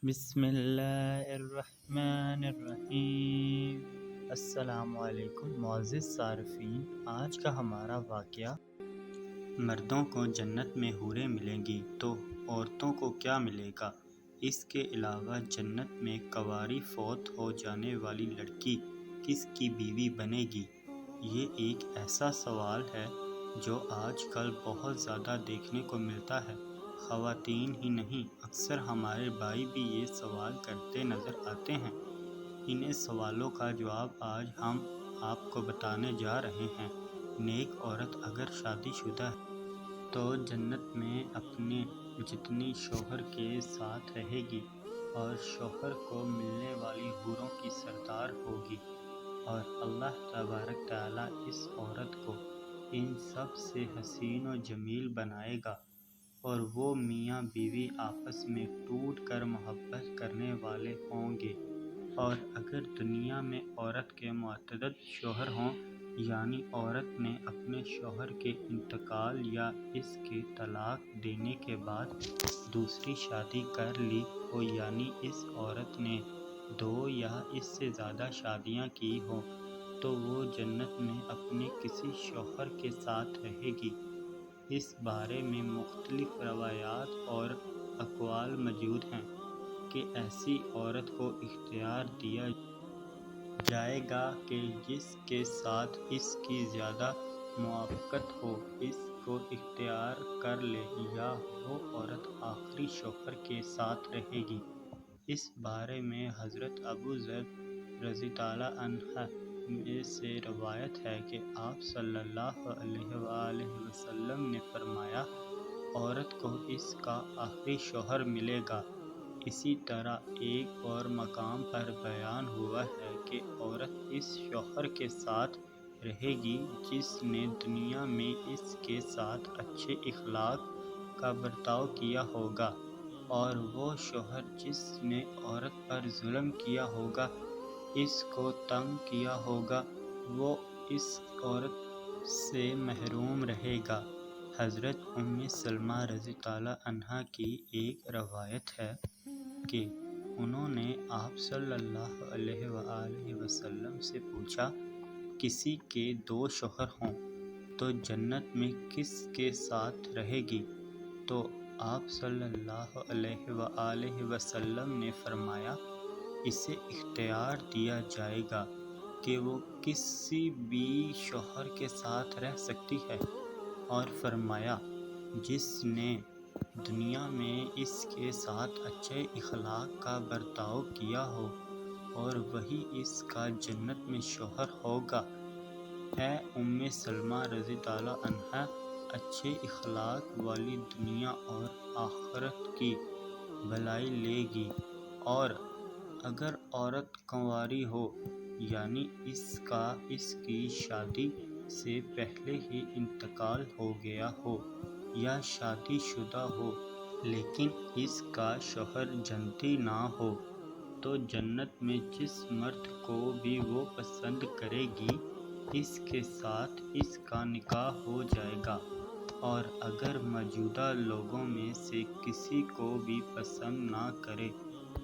بسم اللہ الرحمن الرحیم۔ السلام علیکم معزز صارفین، آج کا ہمارا واقعہ مردوں کو جنت میں حوریں ملیں گی تو عورتوں کو کیا ملے گا؟ اس کے علاوہ جنت میں کنواری فوت ہو جانے والی لڑکی کس کی بیوی بنے گی؟ یہ ایک ایسا سوال ہے جو آج کل بہت زیادہ دیکھنے کو ملتا ہے۔ خواتین ہی نہیں، اکثر ہمارے بھائی بھی یہ سوال کرتے نظر آتے ہیں۔ انہیں سوالوں کا جواب آج ہم آپ کو بتانے جا رہے ہیں۔ نیک عورت اگر شادی شدہ ہے تو جنت میں اپنے جتنی شوہر کے ساتھ رہے گی اور شوہر کو ملنے والی حوروں کی سردار ہوگی، اور اللہ تبارک تعالیٰ اس عورت کو ان سب سے حسین و جمیل بنائے گا، اور وہ میاں بیوی آپس میں ٹوٹ کر محبت کرنے والے ہوں گے۔ اور اگر دنیا میں عورت کے متعدد شوہر ہوں، یعنی عورت نے اپنے شوہر کے انتقال یا اس کے طلاق دینے کے بعد دوسری شادی کر لی ہو، یعنی اس عورت نے 2 یا اس سے زیادہ شادیاں کی ہوں، تو وہ جنت میں اپنے کسی شوہر کے ساتھ رہے گی۔ اس بارے میں مختلف روایات اور اقوال موجود ہیں کہ ایسی عورت کو اختیار دیا جائے گا کہ جس کے ساتھ اس کی زیادہ موافقت ہو اس کو اختیار کر لے، یا وہ عورت آخری شوہر کے ساتھ رہے گی۔ اس بارے میں حضرت ابو ذر رضی اللہ عنہ سے روایت ہے کہ آپ صلی اللہ علیہ وآلہ وسلم نے فرمایا، عورت کو اس کا آخری شوہر ملے گا۔ اسی طرح ایک اور مقام پر بیان ہوا ہے کہ عورت اس شوہر کے ساتھ رہے گی جس نے دنیا میں اس کے ساتھ اچھے اخلاق کا برتاؤ کیا ہوگا، اور وہ شوہر جس نے عورت پر ظلم کیا ہوگا، اس کو تنگ کیا ہوگا، وہ اس عورت سے محروم رہے گا۔ حضرت ام سلمہ رضی اللہ عنہا کی ایک روایت ہے کہ انہوں نے آپ صلی اللہ علیہ وآلہ وسلم سے پوچھا، کسی کے 2 شوہر ہوں تو جنت میں کس کے ساتھ رہے گی؟ تو آپ صلی اللہ علیہ وآلہ وسلم نے فرمایا، اسے اختیار دیا جائے گا کہ وہ کسی بھی شوہر کے ساتھ رہ سکتی ہے، اور فرمایا، جس نے دنیا میں اس کے ساتھ اچھے اخلاق کا برتاؤ کیا ہو، اور وہی اس کا جنت میں شوہر ہوگا۔ اے ام سلمہ رضی اللہ عنہا، اچھے اخلاق والی دنیا اور آخرت کی بھلائی لے گی، اور اگر عورت کنواری ہو، یعنی اس کی شادی سے پہلے ہی انتقال ہو گیا ہو، یا شادی شدہ ہو لیکن اس کا شوہر جنتی نہ ہو، تو جنت میں جس مرد کو بھی وہ پسند کرے گی اس کے ساتھ اس کا نکاح ہو جائے گا، اور اگر موجودہ لوگوں میں سے کسی کو بھی پسند نہ کرے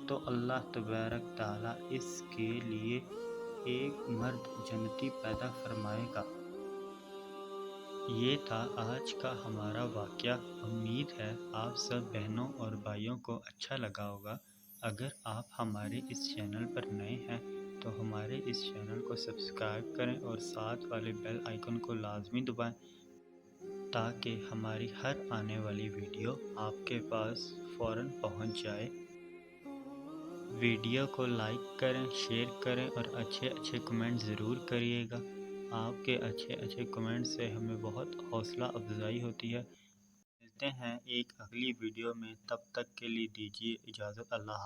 تو اللہ تبارک تعالیٰ اس کے لیے ایک مرد جنتی پیدا فرمائے گا۔ یہ تھا آج کا ہمارا واقعہ۔ امید ہے آپ سب بہنوں اور بھائیوں کو اچھا لگا ہوگا۔ اگر آپ ہمارے اس چینل پر نئے ہیں تو ہمارے اس چینل کو سبسکرائب کریں اور ساتھ والے بیل آئیکن کو لازمی دبائیں تاکہ ہماری ہر آنے والی ویڈیو آپ کے پاس فوراً پہنچ جائے۔ ویڈیو کو لائک کریں، شیئر کریں اور اچھے اچھے کمنٹ ضرور کریے گا۔ آپ کے اچھے کمنٹ سے ہمیں بہت حوصلہ افزائی ہوتی ہے۔ ملتے ہیں ایک اگلی ویڈیو میں، تب تک کے لیے دیجیے اجازت۔ اللہ حافظ۔